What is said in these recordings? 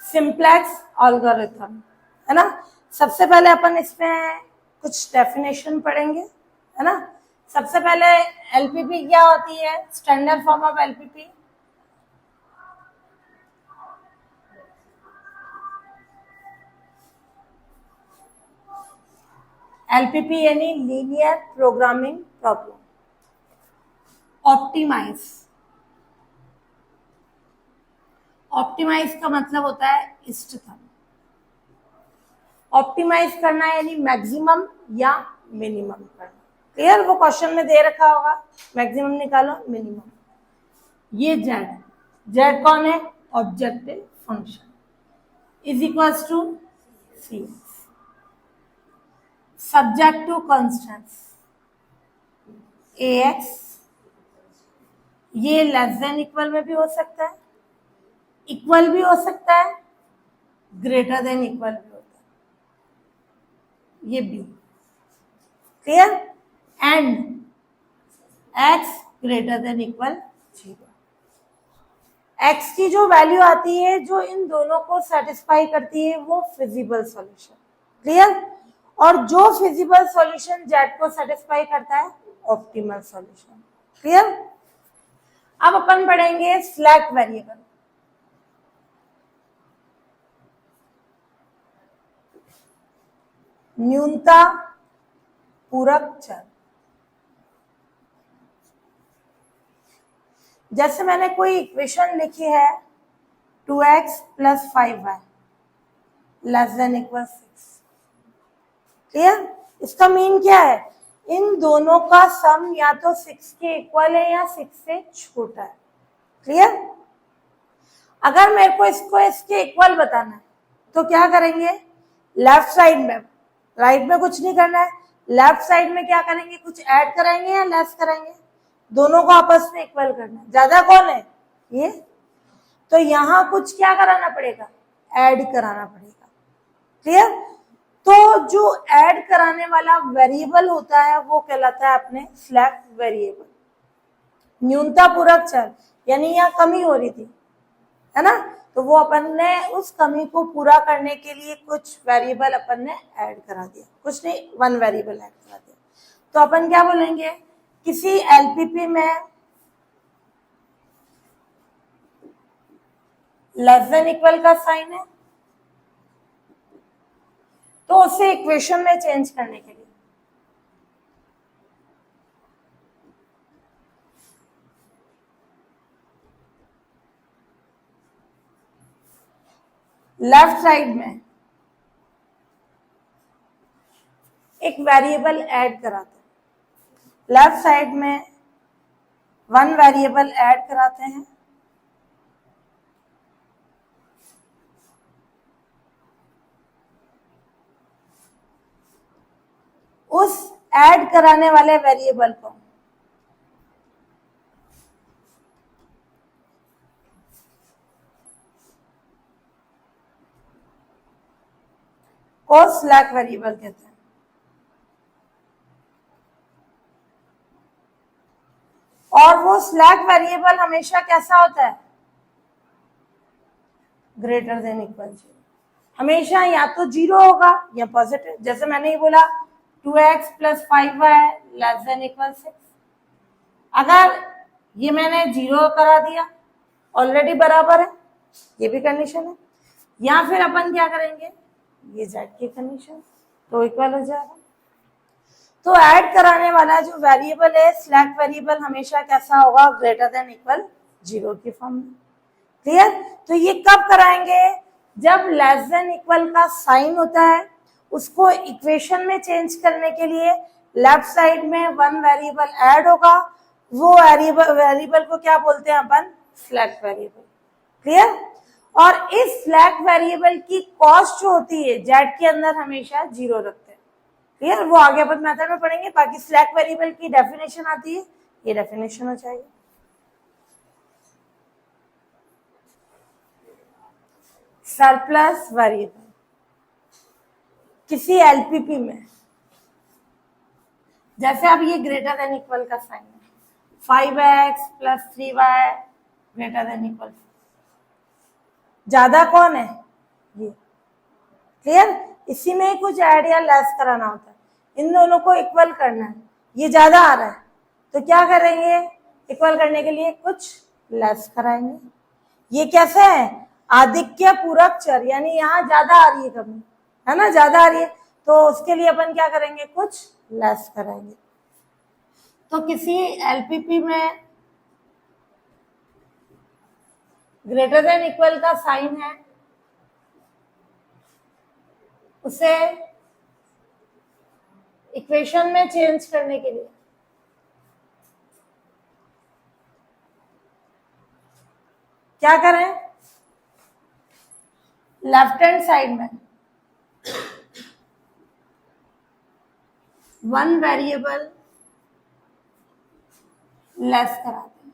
Simplex algorithm, है ना। सबसे पहले अपन इसमें कुछ डेफिनेशन पढ़ेंगे, है ना। सबसे पहले एलपीपी क्या होती है, standard form of LPP. LPP यानी linear programming problem. Optimise, optimise का मतलब होता है इष्टतम। ऑप्टिमाइज करना यानी मैक्सिमम या मिनिमम करना। क्लियर, वो क्वेश्चन में दे रखा होगा, मैक्सिमम निकालो मिनिमम। ये जेड, जेड कौन है, objective function, is equals to C, subject to constants A X, ये लेस देन इक्वल में भी हो सकता है, इक्वल भी हो सकता है, ग्रेटर देन इक्वल भी होता है, ये B. Clear, and X greater than equal 0। X की जो वैल्यू आती है जो इन दोनों को सेटिस्फाई करती है वो फिजिबल सॉल्यूशन। क्लियर, और जो फिजिबल सॉल्यूशन जेड को सेटिस्फाई करता है ऑप्टिमल सॉल्यूशन। क्लियर, अब अपन पढ़ेंगे स्लैक वेरिएबल। न्यूनता पूरक चर। जैसे मैंने कोई इक्वेशन लिखी है 2x + 5y < 6। क्लियर, इसका मीन क्या है, इन दोनों का सम या तो 6 के इक्वल है या 6 से छोटा है। क्लियर, अगर मेरे को इसको इसके इक्वल बताना है तो क्या करेंगे, लेफ्ट साइड में, राइट में कुछ नहीं करना है, लेफ्ट साइड में क्या करेंगे, कुछ ऐड कराएंगे या लेस कराएंगे, दोनों को आपस में इक्वल करना है। ज्यादा कौन है, ये, तो यहां कुछ क्या कराना पड़ेगा, ऐड कराना पड़ेगा। क्लियर, तो जो ऐड कराने वाला वेरिएबल होता है वो कहलाता है अपने स्लैक वेरिएबल। न्यूनता पूरक चर यानी यहाँ कमी हो रही थी, है ना, तो वो अपन ने उस कमी को पूरा करने के लिए कुछ वेरिएबल अपन ने ऐड करा दिया, कुछ नहीं, 1 वेरिएबल ऐड करा दिया। तो अपन क्या बोलेंगे, किसी एलपीपी में लेस देन इक्वल का साइन है तो उसे इक्वेशन में चेंज करने के लिए लेफ्ट साइड में एक वेरिएबल ऐड कराते हैं। लेफ्ट साइड में 1 वेरिएबल ऐड कराते हैं, उस ऐड कराने वाले वेरिएबल को स्लैक वेरिएबल कहते हैं। और वो स्लैक वेरिएबल हमेशा कैसा होता है, ग्रेटर देन इक्वल 0। हमेशा या तो 0 होगा या पॉजिटिव। जैसे मैंने ये बोला 2x + 5y < 6। अगर ये मैंने 0 करा दिया, ऑलरेडी बराबर है, ये भी कंडीशन है, या फिर अपन क्या करेंगे, ये जेड की कंडीशन, तो इक्वल हो जाएगा। तो ऐड कराने वाला जो वेरिएबल है स्लैक वेरिएबल हमेशा कैसा होगा, ग्रेटर देन इक्वल 0 की फॉर्म में। क्लियर, तो ये कब कराएंगे, जब लेस देन इक्वल का साइन होता है, उसको इक्वेशन में चेंज करने के लिए लेफ्ट साइड में 1 वेरिएबल ऐड होगा, वो वेरिएबल को क्या बोलते हैं अपन, स्लैक वेरिएबल। क्लियर, और इस स्लैक वेरिएबल की कॉस्ट जो होती है जेड के अंदर हमेशा 0 रखते हैं। क्लियर, वो आगे अपन मेथड में पढ़ेंगे। बाकी स्लैक वेरिएबल की डेफिनेशन आती है, ये डेफिनेशन हो जाएगी। सरप्लस वेरिएबल किसी एलपीपी में, जैसे अब ये ग्रेटर देन इक्वल का साइन है, 5x + 3y < 4। ज्यादा कौन है, ये क्लियर। इसी में ही कुछ ऐड या लेस कराना होता है, इन दोनों को इक्वल करना है। ये ज्यादा आ रहा है तो क्या करेंगे, इक्वल करने के लिए कुछ लेस कराएंगे। ये कैसे है, आधिक्य पूरक चर, यानी यहाँ ज्यादा आ रही है कमी, है ना, ज्यादा आ रही है, तो उसके लिए अपन क्या करेंगे, कुछ लेस कराएंगे। तो किसी एलपीपी में ग्रेटर देन इक्वल का साइन है, उसे इक्वेशन में चेंज करने के लिए क्या करें, लेफ्ट हैंड साइड में वन वेरिएबल लेस कराते हैं।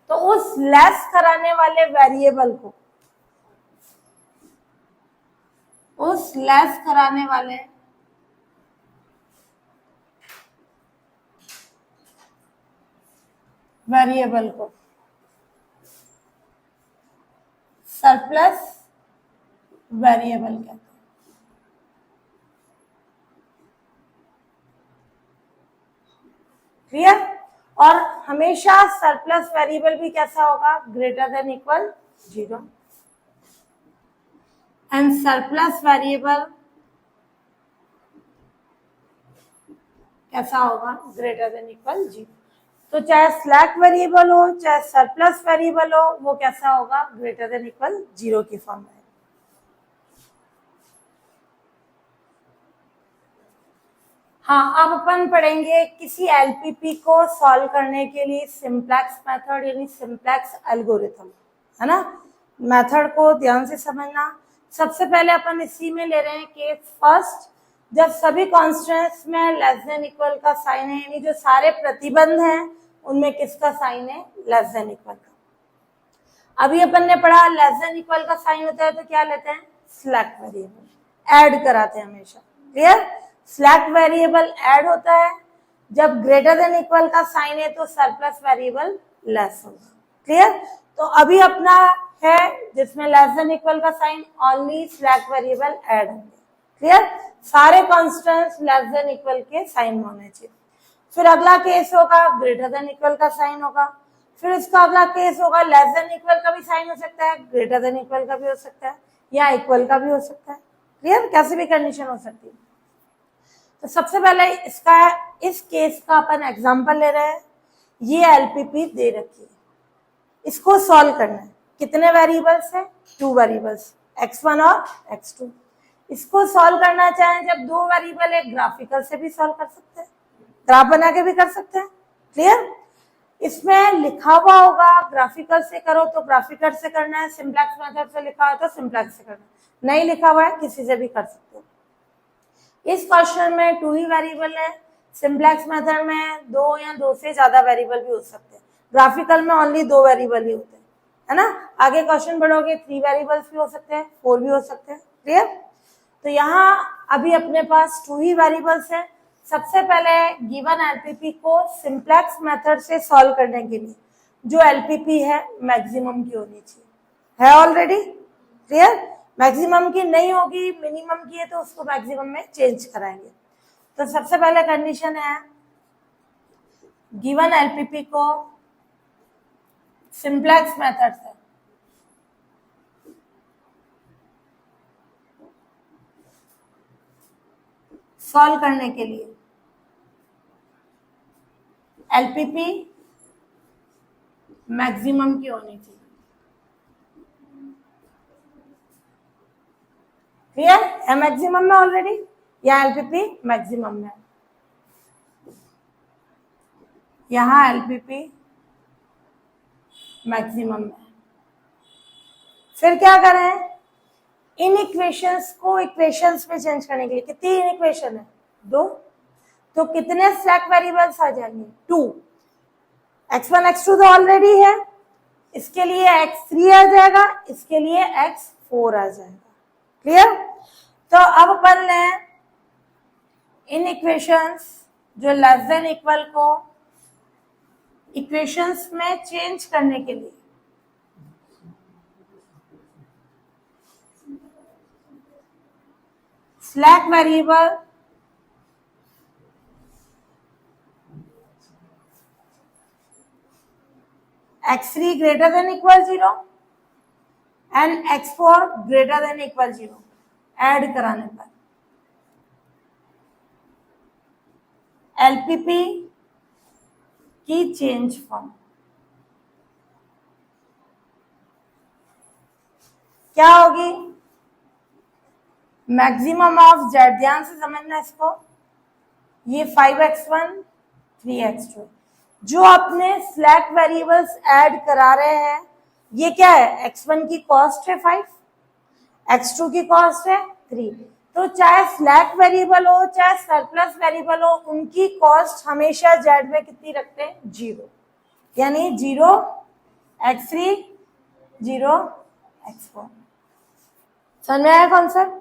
तो उस लेस कराने वाले वेरिएबल को, उस लेस कराने वाले वेरिएबल को सरप्लस वेरिएबल कहते हैं। क्लियर। और हमेशा सरप्लस वेरिएबल भी कैसा होगा, greater than equal 0, and surplus variable कैसा होगा, ग्रेटर देन इक्वल 0। तो चाहे स्लैक वेरिएबल हो चाहे सरप्लस वेरिएबल हो, वो कैसा होगा, ग्रेटर देन इक्वल 0 की फॉर्म में। हाँ, अब अपन पढ़ेंगे किसी एलपीपी को सॉल्व करने के लिए सिंप्लेक्स मेथड यानी सिंप्लेक्स एल्गोरिथम, है ना। मेथड को ध्यान से समझना। सबसे पहले अपन इसी में ले रहे हैं केस फर्स्ट, जब सभी कॉन्स्टेंट्स में लेस देन इक्वल का साइन है, यानी जो सारे प्रतिबंध हैं उनमें किसका साइन है, लेस देन इक्वल का। अभी अपन ने पढ़ा लेस देन इक्वल का साइन होता है तो क्या लेते हैं, स्लैक वेरिएबल, ऐड कराते हैं हमेशा। क्लियर। स्लैक वेरिएबल ऐड होता है, जब ग्रेटर देन इक्वल का साइन है तो सरप्लस वेरिएबल लेस होगा। क्लियर। तो अभी अपना है जिसमें लेस देन इक्वल का sign, only slack variable add होंगे। क्लियर। सारे कॉन्स्टेंट्स लेस देन इक्वल के साइन होने चाहिए। फिर अगला केस होगा ग्रेटर देन इक्वल का साइन होगा। फिर इसका अगला केस होगा लेस देन इक्वल का भी साइन हो सकता है, ग्रेटर देन इक्वल का भी हो सकता है, या इक्वल का भी हो सकता है। क्लियर। कैसे भी कंडीशन हो सकती है। तो सबसे पहले इसका, इस केस का अपन एग्जांपल ले रहे हैं। ये एलपीपी दे रखी है, इसको सॉल्व करना है। कितने वेरिएबल्स है, 2 वेरिएबल्स, x1 और x2। इसको सॉल्व करना चाहें जब 2 वेरिएबल है, ग्राफिकल से भी सॉल्व कर सकते हैं, ग्राफ बना के भी कर सकते हैं। क्लियर। इसमें लिखा हुआ होगा ग्राफिकल से करो तो ग्राफिकल से करना है, सिंप्लेक्स मेथड से लिखा है तो सिंप्लेक्स से करना है, नहीं लिखा हुआ है किसी से भी कर सकते हो। इस क्वेश्चन में 2 ही वेरिएबल है, सिंप्लेक्स मेथड में 2 या 2 से ज्यादा वेरिएबल भी हो सकते हैं, ग्राफिकल में ओनली 2 वेरिएबल ही होते हैं, है ना। आगे क्वेश्चन बढ़ोगे 3 वेरिएबल्स भी हो सकते हैं, 4 भी हो सकते हैं। क्लियर। तो यहाँ अभी अपने पास 2 ही वेरिएबल्स हैं। सबसे पहले गिवन एलपीपी को सिंप्लेक्स मेथड से सॉल्व करने के लिए जो एलपीपी है मैक्सिमम की होनी चाहिए, है ऑलरेडी। क्लियर। मैक्सिमम की नहीं होगी, मिनिमम की है तो उसको मैक्सिमम में चेंज कराएंगे। तो सबसे पहले कंडीशन है गिवन एलपीपी को सिंप्लेक्स मेथड से सॉल्व करने के लिए एलपीपी मैक्सिमम की होनी चाहिए। क्लियर है, मैक्सिमम में ऑलरेडी, या एलपीपी मैक्सिमम में, यहां एलपीपी मैक्सिमम में। फिर क्या करें, इन इक्वेशंस को इक्वेशंस में चेंज करने के लिए, कितनी इन इक्वेशन है, 2, तो कितने स्लैक वेरिएबल्स आ जाएंगे, 2। x1 x2 तो ऑलरेडी है, इसके लिए x3 आ जाएगा, इसके लिए x4 आ जाएगा। क्लियर। तो अब अपन ले इन इक्वेशंस जो लेस देन इक्वल को इक्वेशंस में चेंज करने के लिए slack variable x3 greater than equal 0 and x4 greater than equal 0 add कराने पर एलपीपी की चेंज फॉर्म क्या होगी? मैक्सिमम ऑफ जेड, ध्यान से समझना इसको, ये 5x1 3x2 जो अपने स्लैक वेरिएबल्स ऐड करा रहे हैं, ये क्या है? x1 की कॉस्ट है 5, x2 की कॉस्ट है 3। तो चाहे स्लैक वेरिएबल हो चाहे सरप्लस वेरिएबल हो, उनकी कॉस्ट हमेशा जेड में कितनी रखते हैं? 0। यानी 0 x3 0 x4। समझ में आया कॉन्सेप्ट?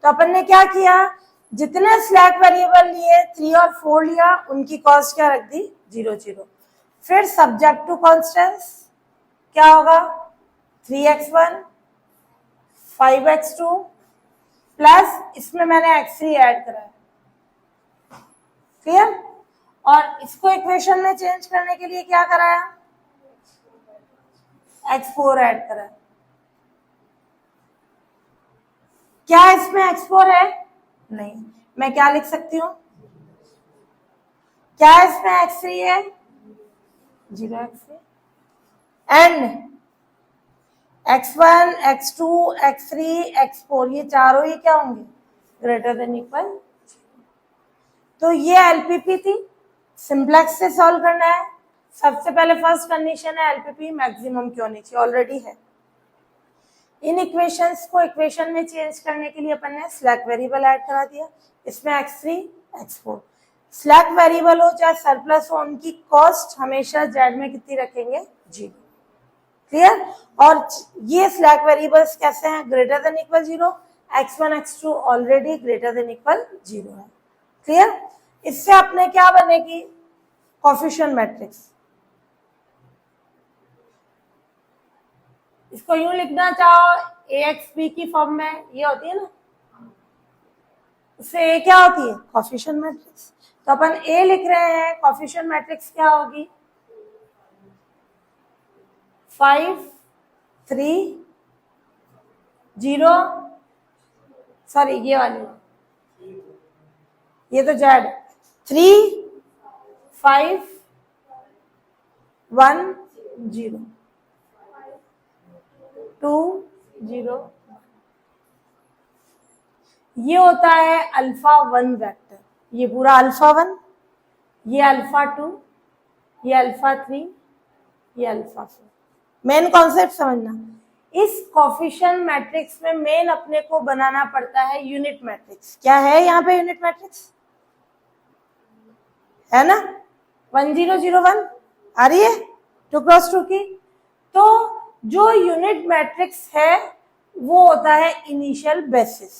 तो अपन ने क्या किया, जितने स्लैक वेरिएबल लिए 3 और 4 लिया, उनकी कॉस्ट क्या रख दी? 0 0। फिर सब्जेक्ट टू कॉन्स्टेंट्स क्या होगा? 3x1 5x2 प्लस इसमें मैंने x3 ऐड करा है। क्लियर? और इसको इक्वेशन में चेंज करने के लिए क्या कराया? x4 ऐड करा है। क्या इसमें x4 है? नहीं। मैं क्या लिख सकती हूँ? क्या इसमें x3 है? 0 x3 and x1 x2 x3 x4 ये चारों ही क्या होंगे? Greater than equal. तो ये एलपीपी थी, सिंप्लेक्स से सॉल्व करना है। सबसे पहले फर्स्ट कंडीशन है एलपीपी मैक्सिमम क्यों नहीं चाहिए, ऑलरेडी है। इन इक्वेशंस को इक्वेशन में चेंज करने के लिए अपन ने स्लैक वेरिएबल ऐड करा दिया, इसमें x3 x4। स्लैक वेरिएबल हो चाहे सरप्लस हो, उनकी कॉस्ट हमेशा जेड में कितनी रखेंगे? 0। क्लियर? और ये स्लैक वेरिएबल्स कैसे हैं? Greater than equal 0, x1 x2 already greater than equal 0 है। क्लियर? इससे अपने क्या बनेगी? Coefficient matrix. इसको यूं लिखना चाहो AXB की फॉर्म में, ये होती है ना, उससे A क्या होती है? Coefficient matrix. तो अपन A लिख रहे हैं, कोफिशिएंट मैट्रिक्स क्या होगी? 5 3 0, सॉरी ये वाली, ये तो जेड, 3 5 1 0 2 0। ये होता है अल्फा 1 वेक्टर। ये पूरा अल्फा 1, ये अल्फा 2, ये अल्फा 3, ये अल्फा 4। मेन कॉन्सेप्ट समझना, इस कोफिशिएंट मैट्रिक्स में मेन अपने को बनाना पड़ता है यूनिट मैट्रिक्स। क्या है यहाँ पे यूनिट मैट्रिक्स? है ना, 1 0 0 1 आ रही है 2 क्रॉस 2 की। तो जो यूनिट मैट्रिक्स है वो होता है इनिशियल बेसिस,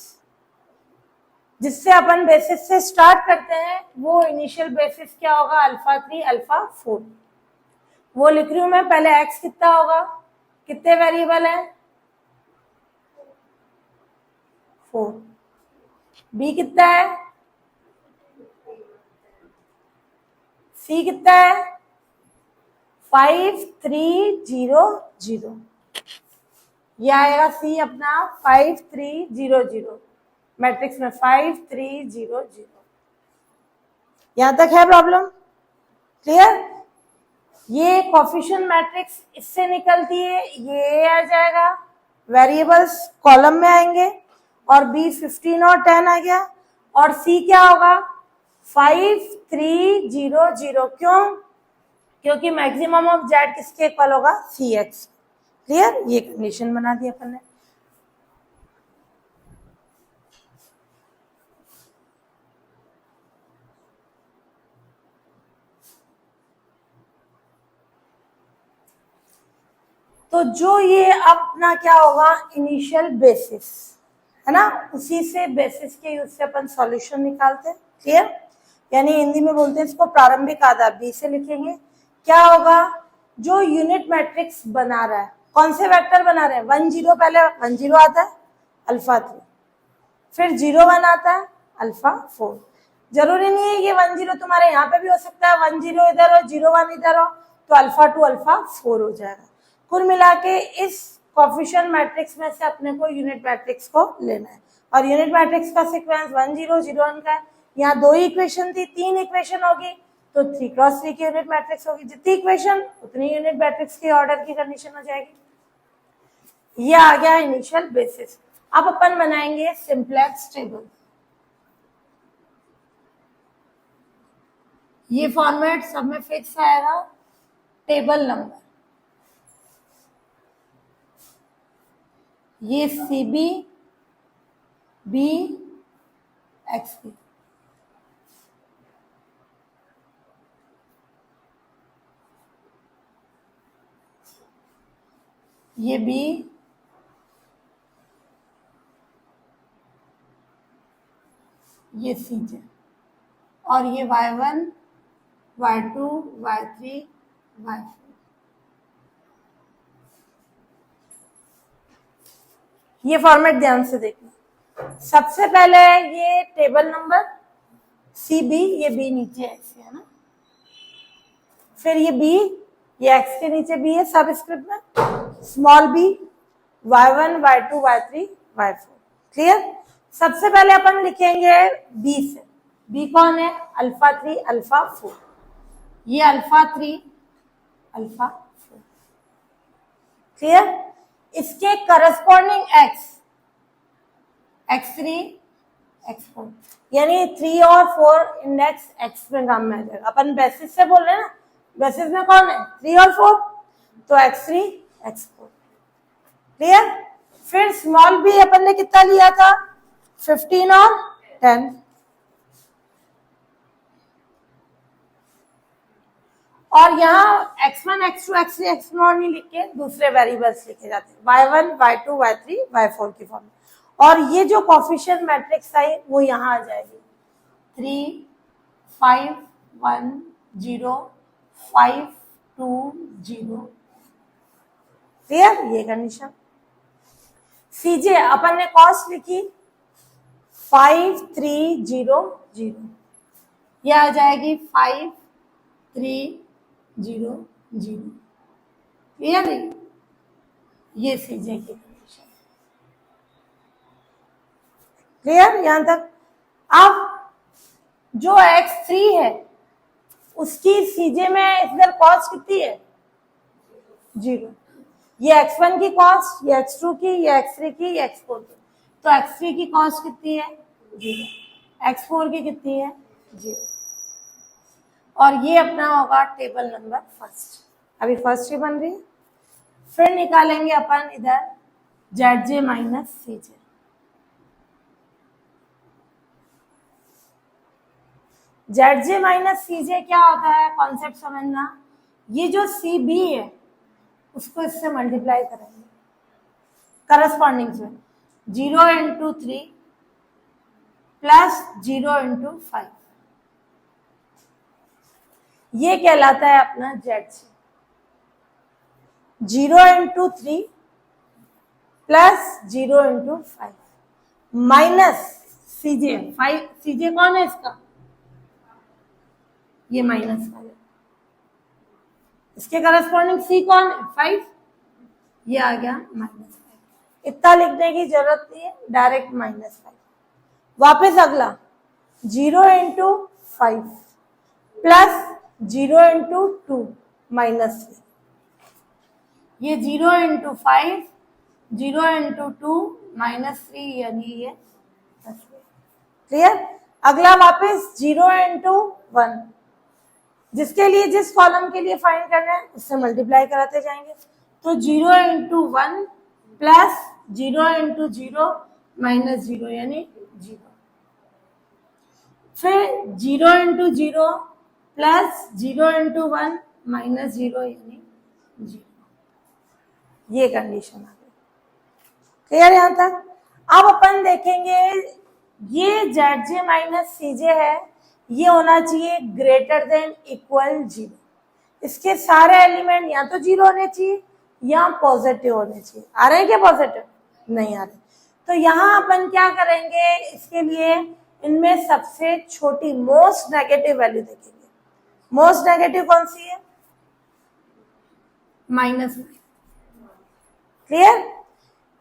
जिससे अपन बेसिस से स्टार्ट करते हैं। वो इनिशियल बेसिस क्या होगा? Alpha 3 alpha 4। वो लिख रही हूं मैं। पहले x कितना होगा? कितने वेरिएबल है? 4। b कितना है? c कितना है? 5 3 0 0। ये आएगा c अपना 5 3 0 0 मैट्रिक्स में 5 3 0 0। यहां तक है प्रॉब्लम? क्लियर? ये कोफिशिएंट मैट्रिक्स इससे निकलती है, ये आ जाएगा, वेरिएबल्स कॉलम में आएंगे, और b 15 और 10 आ गया, और c क्या होगा? 5 3 0 0। क्यों? क्योंकि मैक्सिमम ऑफ जेड किसके इक्वल होगा? cx। क्लियर? ये कंडीशन बना दी अपन ने। तो जो ये अपना क्या होगा? इनिशियल बेसिस है ना, उसी से बेसिस के यूज से अपन सॉल्यूशन निकालते हैं। क्लियर? यानी हिंदी में बोलते हैं इसको प्रारंभिक आधार, बी से लिखेंगे। क्या होगा? जो यूनिट मैट्रिक्स बना रहा है, कौन से वेक्टर बना रहे हैं? 1 0, पहले 1 0 आता है, अल्फा 3, फिर 0 1 आता है, अल्फा 4। जरूरी नहीं है ये 1 0 तुम्हारे यहाँ पे भी हो सकता है, 1 0 इधर हो 0 1 इधर हो, तो अल्फा 2 अल्फा 4 हो जाएगा। कुल मिला के इस कोफिशिएंट मैट्रिक्स में से अपने को यूनिट मैट्रिक्स को लेना है, और यूनिट मैट्रिक्स का सीक्वेंस 1 0 0 1 का है। यहाँ 2 इक्वेशन थी, 3 इक्वेशन होगी तो 3 क्रॉस 3 की यूनिट मैट्रिक्स होगी। जितनी इक्वेशन उतनी यूनिट मैट्रिक्स की ऑर्डर की कंडीशन हो जाएगी। ये आ गया इनिशियल बेसिस। अब अपन बनाएंगे सिंप्लेक्स टेबल। ये फॉर्मेट सब में फिक्स आएगा, टेबल नंबर, ये CB B XP, ये B, ये CJ, और ये Y1 Y2 Y3 Y4। ये फॉर्मेट ध्यान से देखना। सबसे पहले ये टेबल नंबर CB, ये B नीचे X है ना, फिर ये B, ये X के नीचे B है सबस्क्रिप्ट में, small b, Y1 Y2 Y3 Y4। Clear? सबसे पहले अपन लिखेंगे B से। B कौन है? अल्फा 3 अल्फा 4, ये अल्फा 3 अल्फा 4। क्लियर? इसके करस्पॉन्डिंग x3 x4, यानी 3 और 4 इंडेक्स x में काम में आ जाएगा। अपन बेसिस से बोल रहे हैं ना, बेसिस में कौन है? 3 और 4, तो x3 x4। क्लियर? फिर स्मॉल b अपन ने कितना लिया था? 15 और 10। और यहाँ x1 x2 x3 x0 नहीं लिख के दूसरे वेरिएबल्स लिखे जाते हैं, y1 y2 y3 y4 की फॉर्म में। और ये जो कोफिशिएंट मैट्रिक्स है वो यहाँ आ जाएगी 3 5 1 0 5 2 0। क्लियर? ये कंडीशन। सीजे अपन ने कॉस्ट लिखी 5 3 0 0, ये आ जाएगी 5 3 0 0। क्लियर नहीं? ये सीजे की कंडीशन। क्लियर यहां तक? अब जो x3 है उसकी सीजे में इधर कॉस्ट कितनी है? 0। ये x1 की कॉस्ट, ये x2 की, ये x3 की, ये x4 की। तो x3 की कॉस्ट कितनी है? 0। x4 की कितनी है? 0। और ये अपना होगा टेबल नंबर फर्स्ट। अभी फर्स्ट ही बन रही है। फिर निकालेंगे अपन इधर ZJ minus CJ। ZJ minus CJ क्या होता है? कॉन्सेप्ट समझना। ये जो CB है उसको इससे मल्टीप्लाई करेंगे करस्पॉन्डिंग में, 0 इंटू 3 प्लस 0 इंटू 5। ये कहलाता है अपना ZC। 0 into 3 plus 0 into 5 minus CJ। 5 CJ कौन है इसका? ये माइनस 5। इसके करस्पॉन्डिंग C कौन है? 5। ये आ गया -5। इतना लिखने की जरूरत नहीं है, डायरेक्ट -5। वापस अगला 0 इंटू 5 प्लस 0 इंटू 2 माइनस 3। ये 0 इंटू 5 0 इंटू 2 -3, यानी ये 10। क्लियर? अगला वापस 0 इंटू 1, जिसके लिए जिस कॉलम के लिए फाइंड करना है उससे मल्टीप्लाई कराते जाएंगे। तो 0 इंटू 1 प्लस 0 इंटू 0 माइनस 0, यानी 0। फिर 0 इंटू 0 प्लस 0 इंटू 1 माइनस 0, यानी 0। ये कंडीशन आ गई। क्लियर यहां तक? अब अपन देखेंगे ये ZJ माइनस CJ है, ये होना चाहिए ग्रेटर देन इक्वल 0। इसके सारे एलिमेंट या तो 0 होने चाहिए या पॉजिटिव होने चाहिए। आ रहे हैं क्या पॉजिटिव? नहीं आ रहे। तो यहाँ अपन क्या करेंगे, इसके लिए इनमें सबसे छोटी मोस्ट नेगेटिव वैल्यू देखेंगे। मोस्ट नेगेटिव कौन सी है? -5। क्लियर?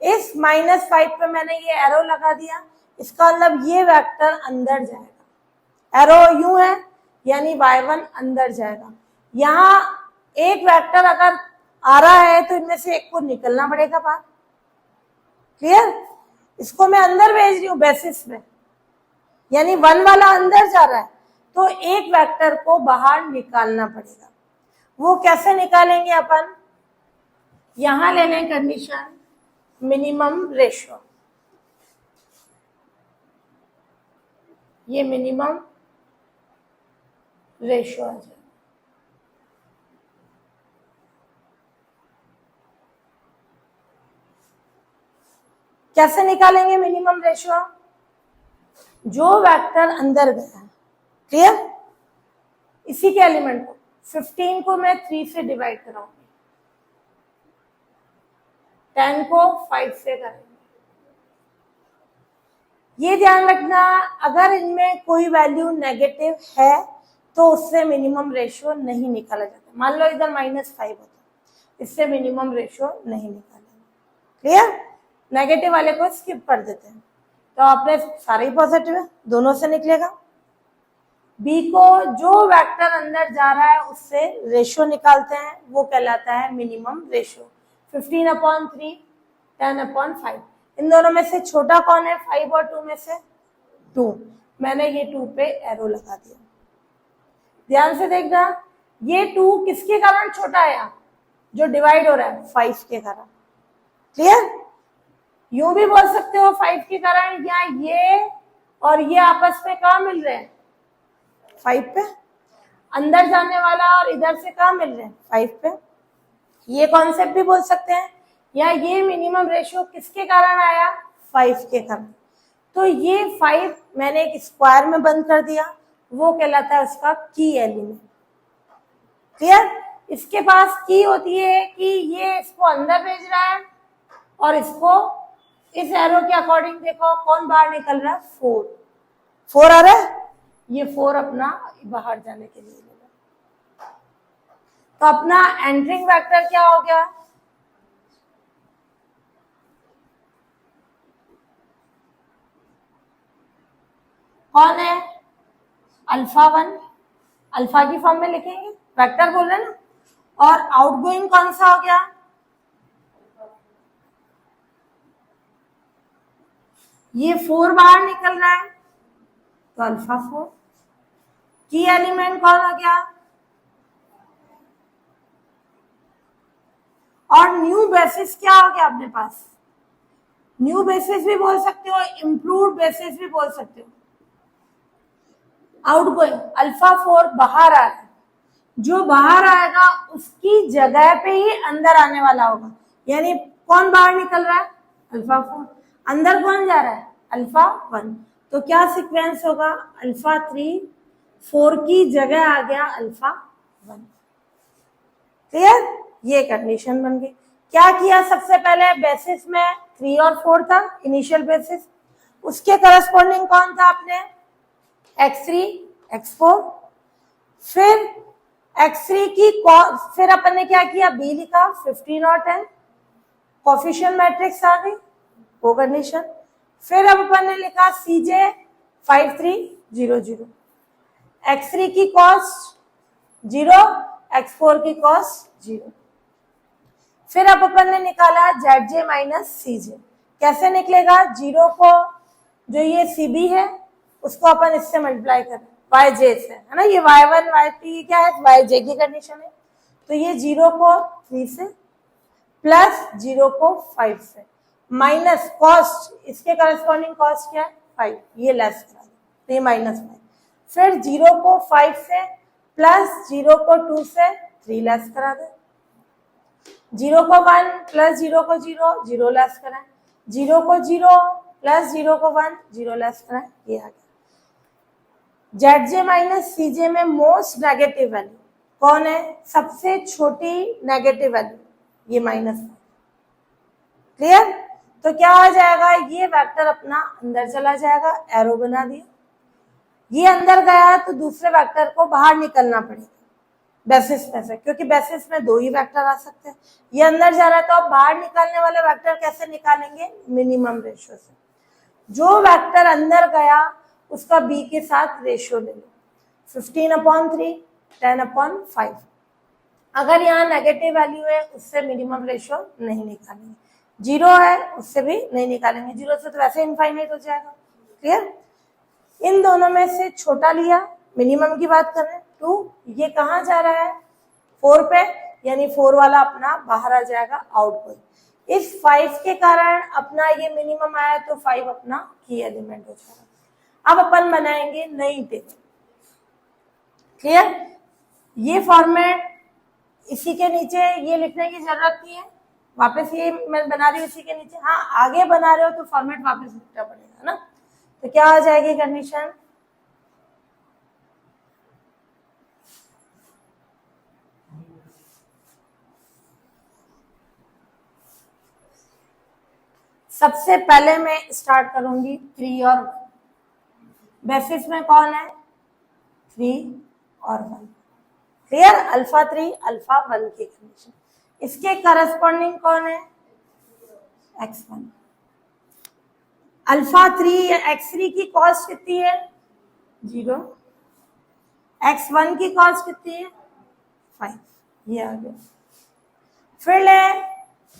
इस -5 पे मैंने ये एरो लगा दिया, इसका मतलब ये वेक्टर अंदर जाएगा। एरो यूं है यानी y1 अंदर जाएगा। यहाँ एक वेक्टर अगर आ रहा है तो इनमें से एक को निकलना पड़ेगा बाहर। क्लियर? इसको मैं अंदर भेज रही हूँ बेसिस में, यानी 1 वाला अंदर जा रहा है, तो एक वेक्टर को बाहर निकालना पड़ेगा। वो कैसे निकालेंगे अपन? यहां ले लें कंडीशन मिनिमम रेशियो। ये मिनिमम रेशियो आ जाए। कैसे निकालेंगे मिनिमम रेशियो? जो वेक्टर अंदर गया है, क्लियर, इसी के एलिमेंट को 15 को मैं 3 से डिवाइड कराऊंगी, 10 को 5 से करेंगे। ये ध्यान रखना, अगर इनमें कोई वैल्यू नेगेटिव है तो उससे मिनिमम रेशियो नहीं निकाला जाता। मान लो इधर -5 होता, इससे मिनिमम रेशियो नहीं निकालेंगे। क्लियर? नेगेटिव वाले को स्किप कर देते हैं। तो आपने सारे ही पॉजिटिव है, दोनों से निकलेगा। बी को जो वेक्टर अंदर जा रहा है उससे रेशियो निकालते हैं, वो कहलाता है मिनिमम रेशियो। 15/3, 10/5। इन दोनों में से छोटा कौन है? 5 और 2 में से 2। मैंने ये 2 पे एरो लगा दिया। ध्यान से देखना, ये 2 किसके कारण छोटा है? जो डिवाइड हो रहा है 5 के कारण। क्लियर? यूं भी बोल सकते हो 5 के कारण, या ये और ये आपस में कहाँ मिल रहे हैं? 5 पे। अंदर जाने वाला और इधर से कहाँ मिल रहे हैं? 5 पे। ये कॉन्सेप्ट भी बोल सकते हैं, या ये मिनिमम रेशियो किसके कारण आया? 5 के कारण। तो ये 5 मैंने एक स्क्वायर में बंद कर दिया, वो कहलाता है उसका की एलिमेंट। क्लियर? इसके पास की होती है कि ये इसको अंदर भेज रहा है और इसको इस एरो के अकॉर्डिंग देखो कौन बाहर निकल रहा है? 4 आ रहा है, ये 4 अपना बाहर जाने के लिए लेगा। तो अपना एंट्रिंग वेक्टर क्या हो गया? कौन है? α1। अल्फा की फॉर्म में लिखेंगे, वेक्टर बोल रहे ना। और आउटगोइंग कौन सा हो गया? ये 4 बाहर निकल रहा है तो α4। की एलिमेंट कौन हो गया? और न्यू बेसिस क्या हो गया अपने पास? न्यू बेसिस भी बोल सकते हो, इम्प्रूव्ड बेसिस भी बोल सकते हो। आउटगोइंग α4 बाहर आ रहा है, जो बाहर आएगा उसकी जगह पे ही अंदर आने वाला होगा। यानी कौन बाहर निकल रहा है? α4। अंदर कौन जा रहा है? α1। तो क्या सीक्वेंस होगा? α3 4 की जगह आ गया α1। क्लियर? ये कंडीशन बन गई। क्या किया सबसे पहले? बेसिस में 3 और 4 था इनिशियल बेसिस, उसके करस्पॉन्डिंग कौन था आपने? x3 x4। फिर x3 की फिर अपन ने क्या किया? b लिखा, 15 और 10 कोफिशिएंट मैट्रिक्स आ गई, वो कंडीशन। फिर अब अपन ने लिखा cj 5 3 0 0। x3 की कॉस्ट 0, x4 की कॉस्ट 0। फिर अब अपन ने निकाला zj माइनस cj। कैसे निकलेगा? 0 को जो ये cb है उसको अपन इससे मल्टीप्लाई करें yj से, है ना। ये y1 y2 क्या है? yj की कंडीशन है। तो ये 0 को 3 से प्लस 0 को 5 से माइनस कॉस्ट, इसके करस्पॉन्डिंग कॉस्ट क्या है? 5। ये लेस करा दो तो ये -5। फिर 0 को 5 से प्लस 0 को 2 से 3 लेस करा दे। 0 को 1 प्लस 0 को 0 0 लेस कराएं। 0 को 0 प्लस 0 को 1 0 लेस कराएं। ये आ गया। zj माइनस cj में मोस्ट नेगेटिव वैल्यू कौन है? सबसे छोटी नेगेटिव वैल्यू ये -5। क्लियर? तो क्या आ जाएगा, ये वेक्टर अपना अंदर चला जाएगा, एरो बना दिया, ये अंदर गया तो दूसरे वेक्टर को बाहर निकलना पड़ेगा बेसिस में से, क्योंकि बेसिस में दो ही वेक्टर आ सकते हैं। ये अंदर जा रहा है तो आप बाहर निकालने वाले वेक्टर कैसे निकालेंगे, मिनिमम रेशियो से। जो वेक्टर अंदर गया उसका बी के साथ रेशियो ले लो, 15/3, 10/5। अगर यहाँ नेगेटिव वैल्यू है उससे मिनिमम रेशियो नहीं निकालेंगे, 0 है उससे भी नहीं निकालेंगे, 0 से तो वैसे इनफाइनाइट हो जाएगा। क्लियर? इन दोनों में से छोटा लिया, मिनिमम की बात कर रहे हैं 2, ये कहाँ जा रहा है 4 पे, यानी 4 वाला अपना बाहर आ जाएगा, आउटगोइंग। इस 5 के कारण अपना ये मिनिमम आया तो 5 अपना की एलिमेंट हो जाएगा। अब अपन बनाएंगे नई टेबल। क्लियर? ये फॉर्मेट इसी के नीचे ये लिखने की जरूरत नहीं है, वापस ये मैं बना रही हूँ इसी के नीचे। हाँ, आगे बना रहे हो तो फॉर्मेट वापस लिखना पड़ेगा ना। तो क्या आ जाएगी कंडीशन, सबसे पहले मैं स्टार्ट करूंगी 3 और 1। बेसिस में कौन है, 3 और 1। क्लियर? अल्फा 3 अल्फा 1 की कंडीशन। इसके करस्पॉन्डिंग कौन है, x1। अल्फा 3 x3 की कॉस्ट कितनी है, 0। x1 की कॉस्ट कितनी है, 5। ये आ गया। फिर ले,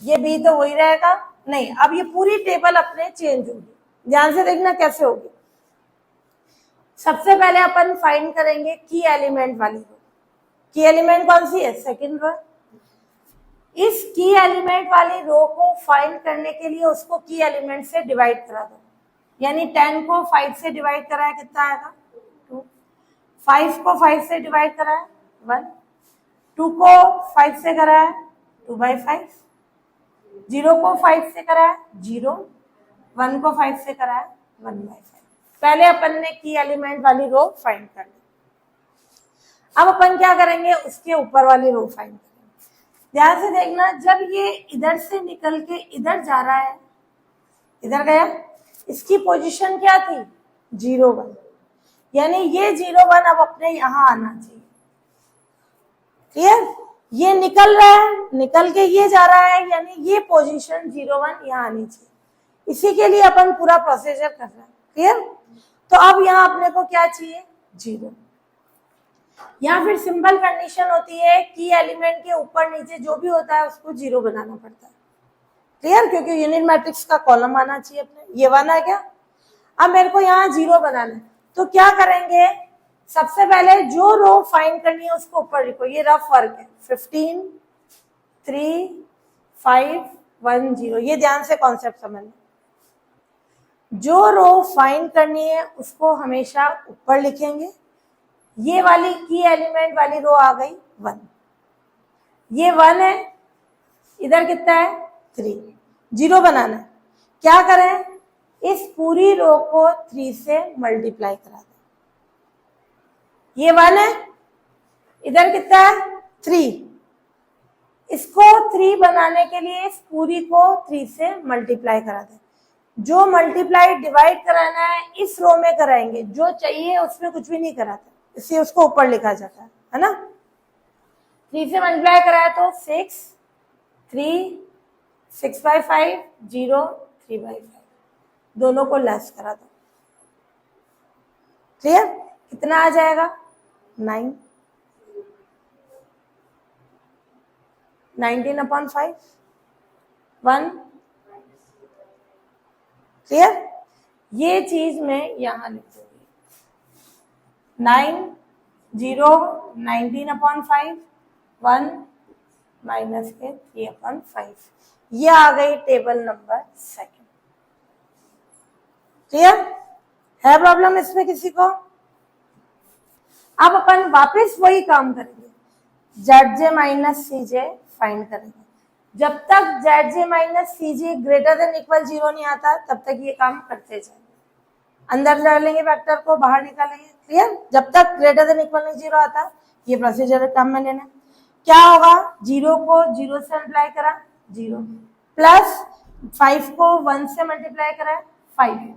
ये b तो वही रहेगा नहीं। अब ये पूरी टेबल अपने चेंज होगी, ध्यान से देखना कैसे होगी। सबसे पहले अपन फाइंड करेंगे की एलिमेंट वाली रो। की एलिमेंट कौन सी है, सेकंड रो। इस की एलिमेंट वाली रो को फाइंड करने के लिए उसको की एलिमेंट से डिवाइड करा दो, यानी 10 को 5 से डिवाइड कराया कितना आएगा, 2। 5 को 5 से डिवाइड कराया 1, 2 को 5 से कराया 2/5, 0 को 5 से कराया 0, 1 को 5 से कराया 1/5। पहले अपन ने की एलिमेंट वाली रो फाइंड कर ली। अब अपन क्या करेंगे, उसके ऊपर वाली रो फाइंड करेंगे। ध्यान से देखना, जब ये इधर से निकल के इधर जा रहा है, इधर गया, इसकी पोजीशन क्या थी, 0 1, यानी ये 0 1 अब अपने यहां आना चाहिए। क्लियर? ये निकल रहा है, निकल के ये जा रहा है, यानी ये पोजीशन 0 1 यहाँ आनी चाहिए। इसी के लिए अपन पूरा प्रोसीजर कर रहे हैं। क्लियर? तो अब यहाँ अपने को क्या चाहिए, 0। या फिर सिंपल कंडीशन होती है कि एलिमेंट के ऊपर नीचे जो भी होता है उसको 0 बनाना पड़ता है। क्लियर? क्योंकि यूनिट मैट्रिक्स का कॉलम आना चाहिए अपने, ये वाला है क्या। अब मेरे को यहाँ 0 बनाना है, तो क्या करेंगे, सबसे पहले जो रो फाइंड करनी है उसको ऊपर लिखो। ये रफ वर्क है, 15 3 5 1 0। ये ध्यान से कॉन्सेप्ट समझना। जो रो फाइंड करनी है उसको हमेशा ऊपर लिखेंगे। ये वाली की एलिमेंट वाली रो आ गई 1, ये 1 है, इधर कितना है 3, 0 बनाना है। क्या करें, इस पूरी रो को 3 से मल्टीप्लाई करा दें। ये 1 है, इधर कितना है 3, इसको 3 बनाने के लिए इस पूरी को 3 से मल्टीप्लाई करा दें। जो मल्टीप्लाई डिवाइड कराना है इस रो में कराएंगे, जो चाहिए उसमें कुछ भी नहीं कराते, इसलिए उसको ऊपर लिखा जाता है ना। 3 से मल्टीप्लाई कराया तो 6 3 6/5 0 3/5, दोनों को लेस करा दो। क्लियर? कितना आ जाएगा, 9, 19/5 1। क्लियर? ये चीज मैं यहां लिख दूंगी, 9 0 19/5 1 माइनस के 3/5। ये आ गई टेबल नंबर 2। क्लियर? है प्रॉब्लम इसमें किसी को? अब अपन वापस वही काम करेंगे, ZJ माइनस CJ फाइंड करेंगे। जब तक ZJ minus CJ greater than equal 0 नहीं आता तब तक ये काम करते जाएंगे। अंदर डालेंगे वेक्टर को, बाहर निकालेंगे। क्लियर? जब तक ग्रेटर देन इक्वल 0 आता ये प्रोसीजर काम में लेना। क्या होगा, 0 को 0 से मल्टीप्लाई करा 0, प्लस 5 को 1 से मल्टीप्लाई करा है 5,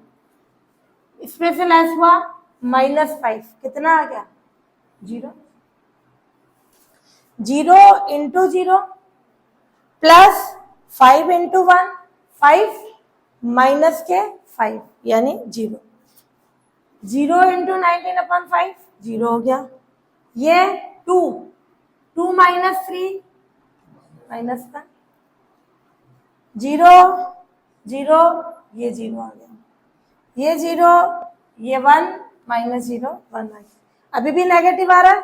इसमें से लेस हुआ -5, कितना आ गया 0। 0 इंटू 0 प्लस 5 इंटू 1 5 माइनस के 5 यानी 0। 0 इंटू 19/5 0 हो गया। ये 2 माइनस 3 माइनस का 0 0, ये 0 आ गया, ये 0, ये 1 माइनस 0 1 आ गया। अभी भी नेगेटिव आ रहा है,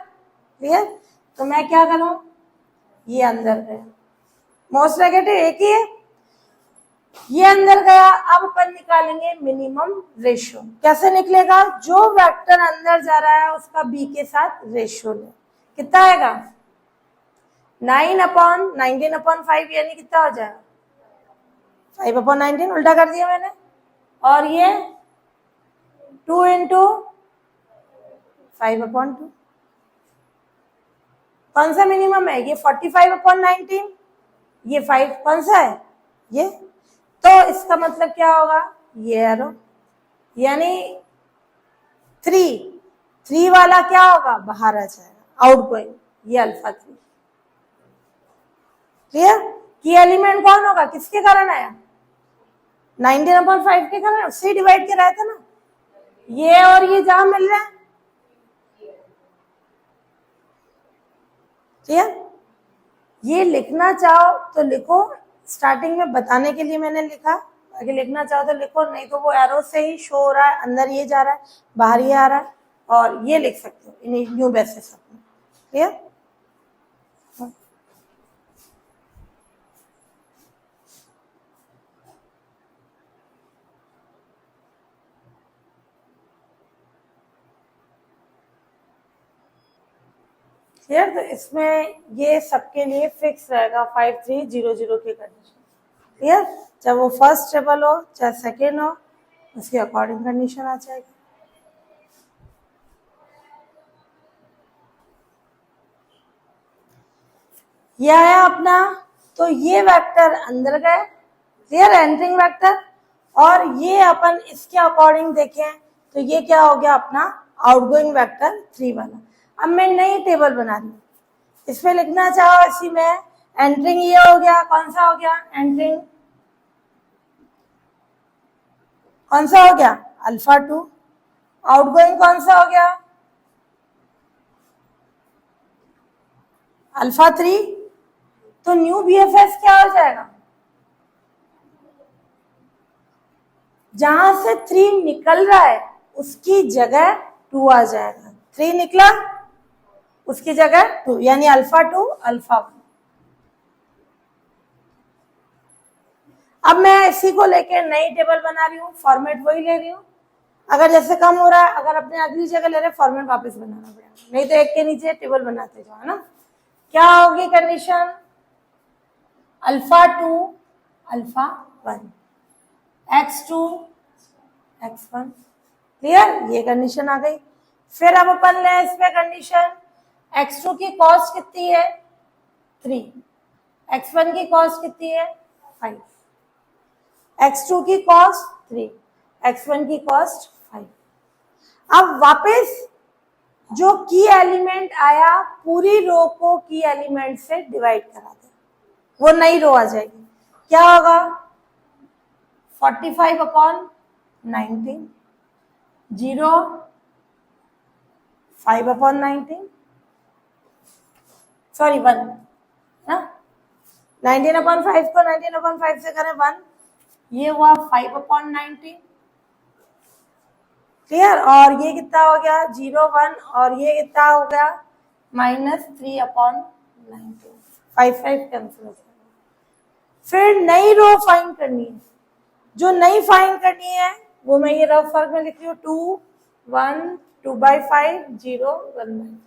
क्लियर। तो मैं क्या करूं, ये अंदर गया, मोस्ट नेगेटिव एक ही है, ये अंदर गया। अब अपन निकालेंगे मिनिमम रेशियो। कैसे निकलेगा, जो वेक्टर अंदर जा रहा है उसका बी के साथ रेशियो ले। कितना आएगा 9/19/5 यानी कितना हो जाएगा 5/19, उल्टा कर दिया मैंने। और ये 2 इंटू 5/2, कौन सा मिनिमम है, ये 45/19, ये 5 कौन सा है ये। तो इसका मतलब क्या होगा, ये एरो, यानी 3 वाला क्या होगा, बाहर आ जाएगा, आउटगोइंग, ये अल्फा 3। क्लियर। की एलिमेंट कौन होगा, किसके कारण आया 19/5 के कारण, उससे डिवाइड के रहा था ना, ये और ये जहां मिल रहा है। क्लियर। ये लिखना चाहो तो लिखो, स्टार्टिंग में बताने के लिए मैंने लिखा, आगे लिखना चाहो तो लिखो, नहीं तो वो एरो से ही शो हो रहा है, अंदर ये जा रहा है बाहर ये आ रहा है, और ये लिख सकते हो इन न्यू बेसिस में। क्लियर। क्लियर। तो इसमें ये सबके लिए फिक्स रहेगा 5300 की कंडीशन। क्लियर। चाहे वो फर्स्ट ट्रिपल हो चाहे सेकेंड हो, उसके अकॉर्डिंग कंडीशन आ जाएगी। ये आया अपना, तो ये वेक्टर अंदर गए, क्लियर, एंटरिंग वेक्टर। और ये अपन इसके अकॉर्डिंग देखें तो ये क्या हो गया अपना आउटगोइंग वेक्टर 3 वाला। अब मैं नई टेबल बना रही हूँ, इसमें लिखना चाहो इसी में, एंटरिंग ये हो गया, कौन सा हो गया एंटरिंग, कौन सा हो गया अल्फा 2, आउटगोइंग कौन सा हो गया अल्फा 3। तो न्यू बीएफएस क्या हो जाएगा, जहां से 3 निकल रहा है उसकी जगह 2 आ जाएगा। 3 निकला उसकी जगह 2, यानी अल्फा 2 अल्फा 1। अब मैं इसी को लेकर नई टेबल बना रही हूँ, फॉर्मेट वही ले रही हूँ। अगर जैसे कम हो रहा है, अगर अपने अगली जगह ले रहे फॉर्मेट वापस बनाना पड़ेगा, नहीं तो एक के नीचे टेबल बनाते जाओ, है ना। क्या होगी condition, alpha 2 alpha 1 x2 x1। Clear, ये कंडीशन आ गई। फिर अब अपन ले इसमें कंडीशन, x2 की कॉस्ट कितनी है 3, x1 की कॉस्ट कितनी है 5, x2 की कॉस्ट 3, x1 की कॉस्ट 5। अब वापस जो की एलिमेंट आया पूरी रो को की एलिमेंट से डिवाइड करा दे, वो नई रो आ जाएगी। क्या होगा 45/19, 0 5/19, सॉरी 1 ना, 19/5 को 19/5 से करें 1, ये हुआ 5/19। क्लियर। और ये कितना हो गया 0 1, और ये कितना हो गया -3/19, 5 कैंसिल हो जाएगा। फिर नई रो फाइंड करनी है, जो नई फाइंड करनी है वो मैं ये रफ फर्क में लिख रही हूँ, 2 1 2/5 0 1/5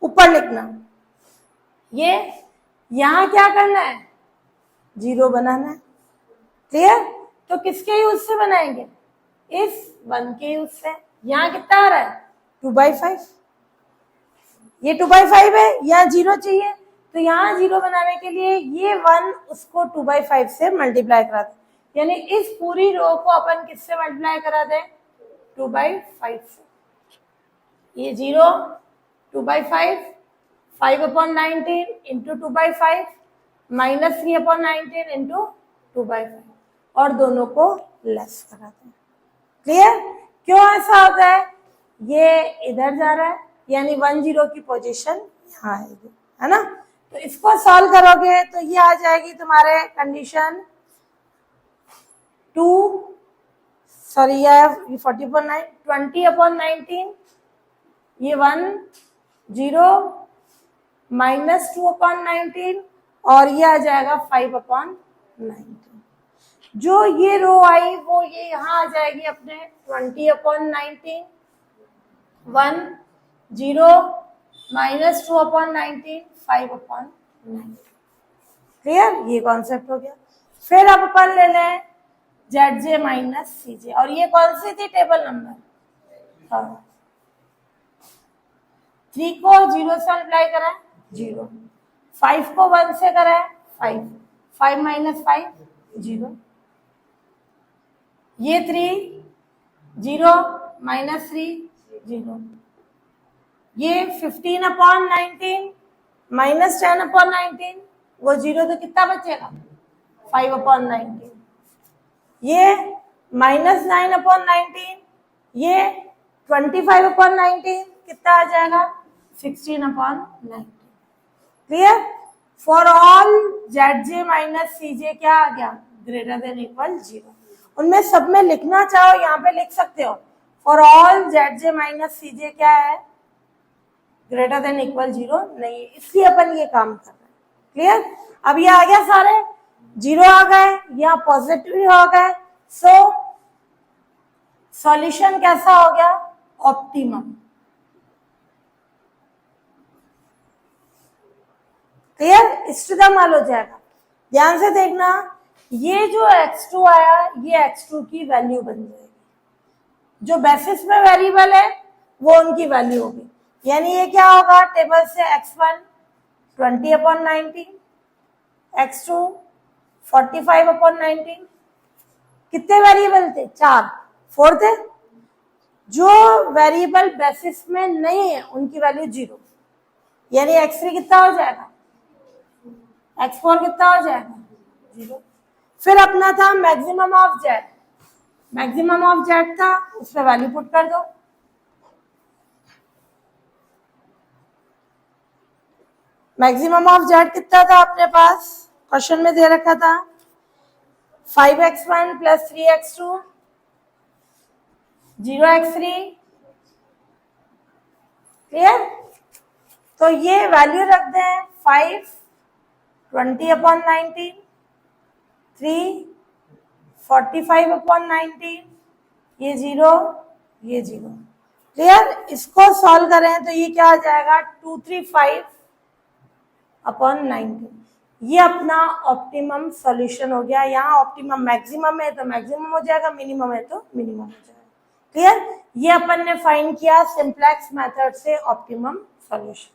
ऊपर लिखना। ये यहां क्या करना है 0 बनाना है। क्लियर। तो किसके यूज से बनाएंगे, इस 1 के यूज से। यहाँ कितना आ रहा है 2/5, ये 2/5 है, यहाँ 0 चाहिए, तो यहाँ 0 बनाने के लिए ये 1 उसको 2/5 से मल्टीप्लाई कराते, यानी इस पूरी रो को अपन किससे मल्टीप्लाई करा दें, 2/5 से। ये 0, 2/5, 5/19 इंटू 2/5 माइनस 3/19 इंटू 2/5 और दोनों को लेस कराते हैं। क्लियर? क्यों ऐसा होता है, ये इधर जा रहा है यानी 1 0 की पोजीशन यहाँ आएगी, है ना। तो इसको सॉल्व करोगे तो ये आ जाएगी तुम्हारे कंडीशन 20/19, ये 1 0 माइनस 2/19 और ये आ जाएगा 5/19। जो ये रो आई वो ये यहाँ आ जाएगी अपने 20/19, 1 0 माइनस 2/19, 5/19। क्लियर? ये कॉन्सेप्ट हो गया। फिर अब अपन ले लें ZJ माइनस CJ, और ये कौन सी थी टेबल नंबर, 3 को 0 से मल्टीप्लाई करा 0, 5 को 1 से करा 5, 5 माइनस 5 0, ये 3 0 माइनस 3 0, ये 15/19 माइनस 10/19, वो 0 तो कितना बचेगा 5/19, ये माइनस 9/19, ये 25/19 कितना आ जाएगा 16/19। Clear? For all ZJ minus CJ क्या आ गया, ग्रेटर देन इक्वल 0। उनमें सब में लिखना चाहो यहाँ पे लिख सकते हो, for all ZJ minus CJ क्या है, ग्रेटर देन इक्वल 0 नहीं है, इसलिए अपन ये काम कर रहे हैं। क्लियर? अब ये आ गया, सारे 0 आ गए, यहाँ पॉजिटिव हो गए, सो सॉल्यूशन कैसा हो गया, ऑप्टिमम। क्लियर? इष्टतम हो जाएगा। ध्यान से देखना, ये जो x2 आया ये x2 की वैल्यू बन जाएगी, जो बेसिस में वेरिएबल है वो उनकी वैल्यू होगी, यानी ये क्या होगा, टेबल से x1 20/19, x2 45/19, कितने वेरिएबल थे, 4, 4 थे। जो वेरिएबल बेसिस में नहीं है उनकी वैल्यू 0, यानी x3 कितना हो जाएगा, x4 कितना हो जाएगा 0। फिर अपना था maximum of z, maximum of z था, उस पर वैल्यू पुट कर दो, मैक्सिमम ऑफ z कितना था अपने पास, क्वेश्चन में दे रखा था 5x1 plus 3x2 0x3। Clear? तो ये वैल्यू रख दें 5 20/19, 3 45/19, ये 0 ये 0। क्लियर? इसको सॉल्व करें तो ये क्या आ जाएगा 235/19। ये अपना ऑप्टिमम सॉल्यूशन हो गया। यहाँ ऑप्टिमम मैक्सिमम है तो मैक्सिमम हो जाएगा, मिनिमम है तो मिनिमम हो जाएगा। क्लियर? ये अपन ने फाइंड किया सिंप्लेक्स मेथड से ऑप्टिमम सॉल्यूशन।